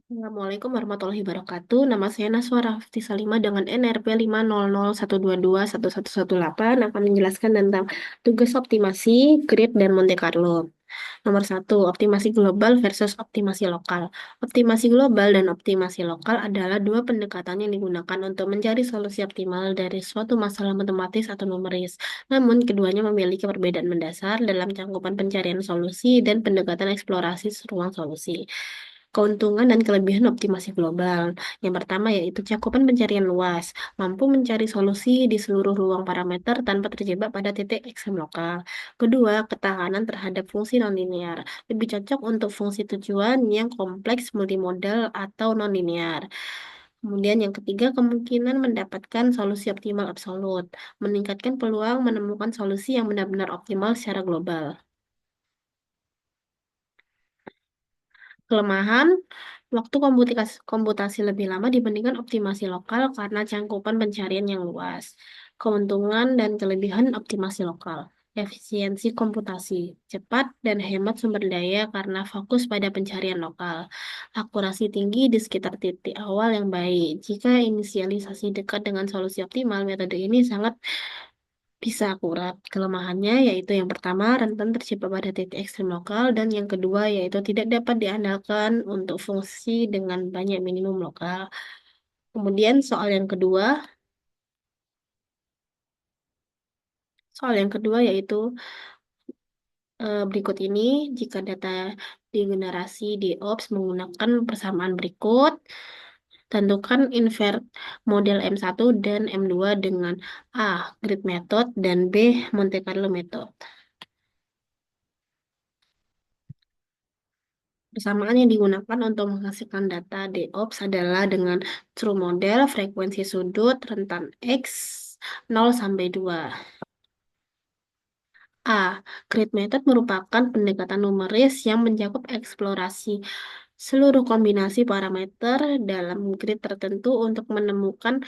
Assalamualaikum warahmatullahi wabarakatuh. Nama saya Naswa Rafti Salima dengan NRP 500121118 akan menjelaskan tentang tugas optimasi, grid, dan Monte Carlo. Nomor satu, optimasi global versus optimasi lokal. Optimasi global dan optimasi lokal adalah dua pendekatan yang digunakan untuk mencari solusi optimal dari suatu masalah matematis atau numeris. Namun, keduanya memiliki perbedaan mendasar dalam cakupan pencarian solusi dan pendekatan eksplorasi ruang solusi. Keuntungan dan kelebihan optimasi global. Yang pertama yaitu cakupan pencarian luas, mampu mencari solusi di seluruh ruang parameter tanpa terjebak pada titik ekstrem lokal. Kedua, ketahanan terhadap fungsi nonlinear, lebih cocok untuk fungsi tujuan yang kompleks multimodal atau nonlinear. Kemudian yang ketiga, kemungkinan mendapatkan solusi optimal absolut, meningkatkan peluang menemukan solusi yang benar-benar optimal secara global. Kelemahan, waktu komputasi lebih lama dibandingkan optimasi lokal karena cangkupan pencarian yang luas. Keuntungan dan kelebihan optimasi lokal. Efisiensi komputasi, cepat dan hemat sumber daya karena fokus pada pencarian lokal. Akurasi tinggi di sekitar titik awal yang baik. Jika inisialisasi dekat dengan solusi optimal, metode ini sangat bisa akurat. Kelemahannya yaitu yang pertama, rentan terjebak pada titik ekstrem lokal, dan yang kedua yaitu tidak dapat diandalkan untuk fungsi dengan banyak minimum lokal. Kemudian soal yang kedua yaitu berikut ini, jika data digenerasi di OPS menggunakan persamaan berikut, tentukan invert model M1 dan M2 dengan A. Grid method dan B. Monte Carlo method. Persamaan yang digunakan untuk menghasilkan data DOPS adalah dengan true model, frekuensi sudut, rentan X 0 sampai 2. A. Grid method merupakan pendekatan numeris yang mencakup eksplorasi seluruh kombinasi parameter dalam grid tertentu untuk menemukan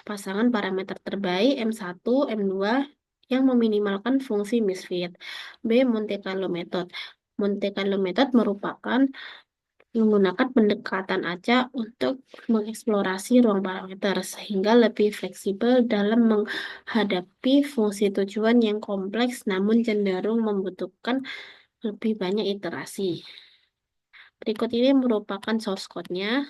pasangan parameter terbaik M1, M2 yang meminimalkan fungsi misfit. B. Monte Carlo method. Monte Carlo method merupakan menggunakan pendekatan acak untuk mengeksplorasi ruang parameter sehingga lebih fleksibel dalam menghadapi fungsi tujuan yang kompleks namun cenderung membutuhkan lebih banyak iterasi. Berikut ini merupakan source code-nya.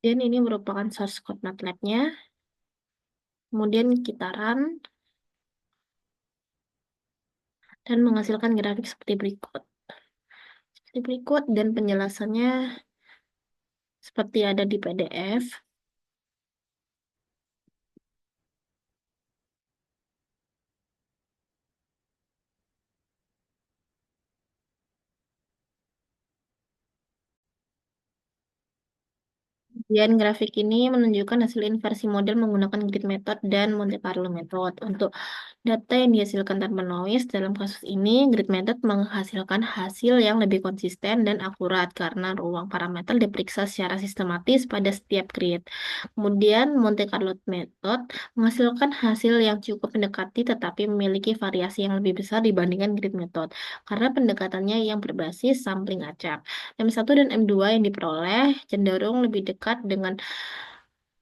Dan ini merupakan source code MATLAB-nya. Kemudian kita run dan menghasilkan grafik seperti berikut. Dan penjelasannya seperti ada di PDF. Kemudian grafik ini menunjukkan hasil inversi model menggunakan grid method dan Monte Carlo method. Untuk data yang dihasilkan tanpa noise, dalam kasus ini grid method menghasilkan hasil yang lebih konsisten dan akurat karena ruang parameter diperiksa secara sistematis pada setiap grid. Kemudian Monte Carlo method menghasilkan hasil yang cukup mendekati tetapi memiliki variasi yang lebih besar dibandingkan grid method karena pendekatannya yang berbasis sampling acak. M1 dan M2 yang diperoleh cenderung lebih dekat dengan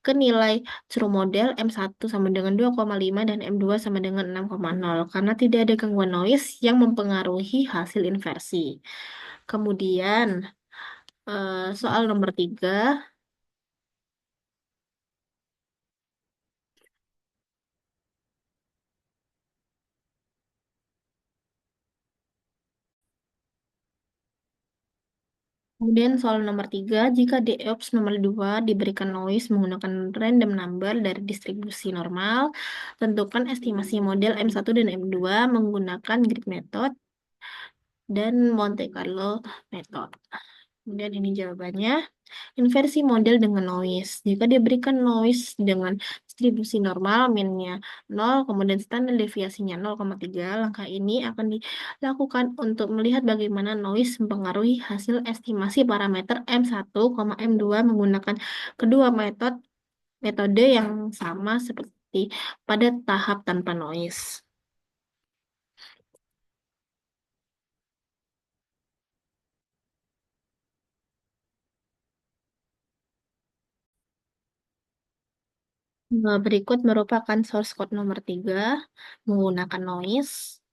ke nilai true model M1 sama dengan 2,5 dan M2 sama dengan 6,0 karena tidak ada gangguan noise yang mempengaruhi hasil inversi. Kemudian soal nomor 3. Kemudian soal nomor 3, jika DEOPS nomor 2 diberikan noise menggunakan random number dari distribusi normal, tentukan estimasi model M1 dan M2 menggunakan grid method dan Monte Carlo method. Kemudian ini jawabannya. Inversi model dengan noise. Jika diberikan noise dengan distribusi normal, minnya 0, kemudian standar deviasinya 0,3, langkah ini akan dilakukan untuk melihat bagaimana noise mempengaruhi hasil estimasi parameter M1, M2 menggunakan kedua metode metode yang sama seperti pada tahap tanpa noise. Berikut merupakan source code nomor 3 menggunakan noise.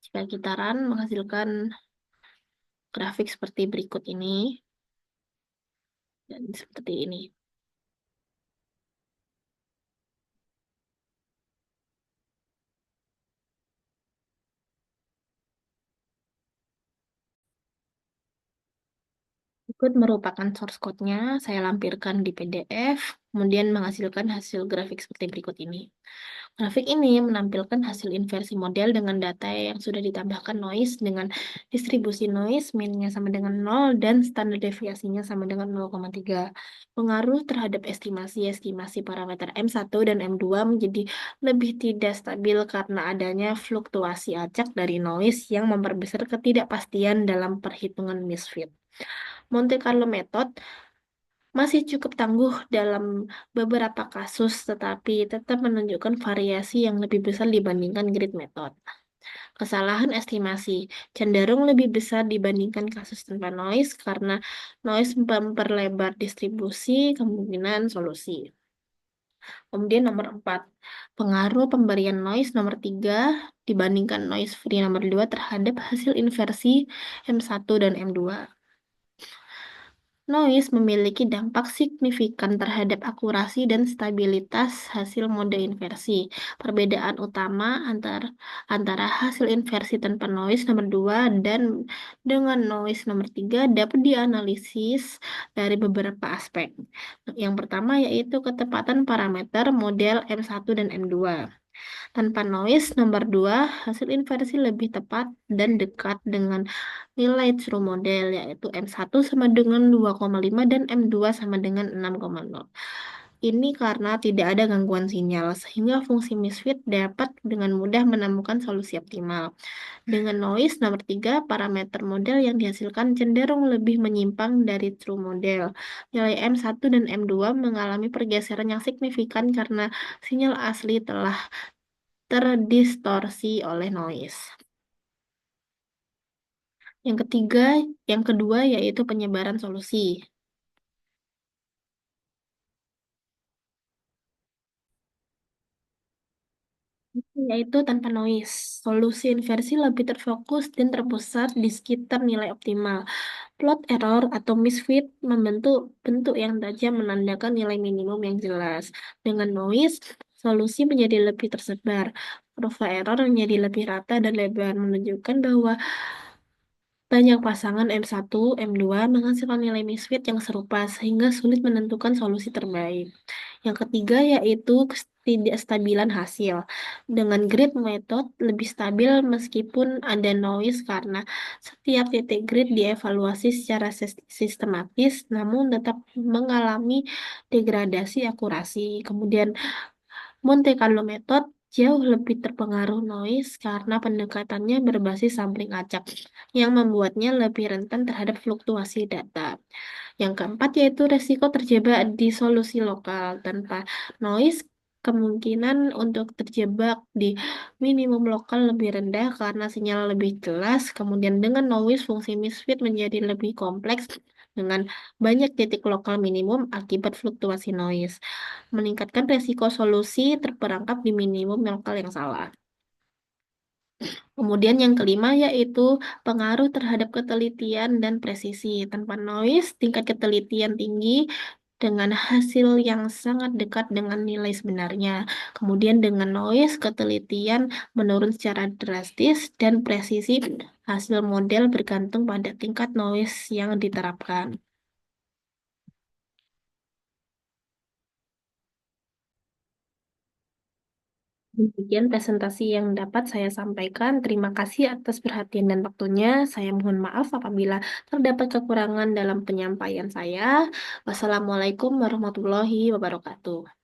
Jika kita run menghasilkan grafik seperti berikut ini dan seperti ini. Berikut merupakan source code-nya, saya lampirkan di PDF, kemudian menghasilkan hasil grafik seperti berikut ini. Grafik ini menampilkan hasil inversi model dengan data yang sudah ditambahkan noise dengan distribusi noise minnya sama dengan 0 dan standar deviasinya sama dengan 0,3. Pengaruh terhadap estimasi parameter M1 dan M2 menjadi lebih tidak stabil karena adanya fluktuasi acak dari noise yang memperbesar ketidakpastian dalam perhitungan misfit. Monte Carlo Method masih cukup tangguh dalam beberapa kasus, tetapi tetap menunjukkan variasi yang lebih besar dibandingkan grid method. Kesalahan estimasi cenderung lebih besar dibandingkan kasus tanpa noise karena noise memperlebar distribusi kemungkinan solusi. Kemudian nomor 4, pengaruh pemberian noise nomor 3 dibandingkan noise free nomor 2 terhadap hasil inversi M1 dan M2. Noise memiliki dampak signifikan terhadap akurasi dan stabilitas hasil mode inversi. Perbedaan utama antara hasil inversi tanpa noise nomor 2 dan dengan noise nomor 3 dapat dianalisis dari beberapa aspek. Yang pertama yaitu ketepatan parameter model M1 dan M2. Tanpa noise nomor 2, hasil inversi lebih tepat dan dekat dengan nilai true model, yaitu M1 sama dengan 2,5 dan M2 sama dengan 6,0. Ini karena tidak ada gangguan sinyal, sehingga fungsi misfit dapat dengan mudah menemukan solusi optimal. Dengan noise nomor 3, parameter model yang dihasilkan cenderung lebih menyimpang dari true model. Nilai M1 dan M2 mengalami pergeseran yang signifikan karena sinyal asli telah terdistorsi oleh noise. Yang kedua yaitu penyebaran solusi, yaitu tanpa noise. Solusi inversi lebih terfokus dan terpusat di sekitar nilai optimal. Plot error atau misfit membentuk bentuk yang tajam menandakan nilai minimum yang jelas. Dengan noise, solusi menjadi lebih tersebar. Kurva error menjadi lebih rata dan lebar, menunjukkan bahwa banyak pasangan M1, M2 menghasilkan nilai misfit yang serupa sehingga sulit menentukan solusi terbaik. Yang ketiga yaitu ketidakstabilan hasil. Dengan grid method lebih stabil meskipun ada noise karena setiap titik grid dievaluasi secara sistematis namun tetap mengalami degradasi akurasi. Kemudian Monte Carlo Method jauh lebih terpengaruh noise karena pendekatannya berbasis sampling acak yang membuatnya lebih rentan terhadap fluktuasi data. Yang keempat yaitu resiko terjebak di solusi lokal tanpa noise. Kemungkinan untuk terjebak di minimum lokal lebih rendah karena sinyal lebih jelas. Kemudian dengan noise, fungsi misfit menjadi lebih kompleks dengan banyak titik lokal minimum akibat fluktuasi noise, meningkatkan resiko solusi terperangkap di minimum lokal yang salah. Kemudian yang kelima yaitu pengaruh terhadap ketelitian dan presisi. Tanpa noise, tingkat ketelitian tinggi dengan hasil yang sangat dekat dengan nilai sebenarnya. Kemudian dengan noise, ketelitian menurun secara drastis dan presisi hasil model bergantung pada tingkat noise yang diterapkan. Demikian presentasi yang dapat saya sampaikan. Terima kasih atas perhatian dan waktunya. Saya mohon maaf apabila terdapat kekurangan dalam penyampaian saya. Wassalamualaikum warahmatullahi wabarakatuh.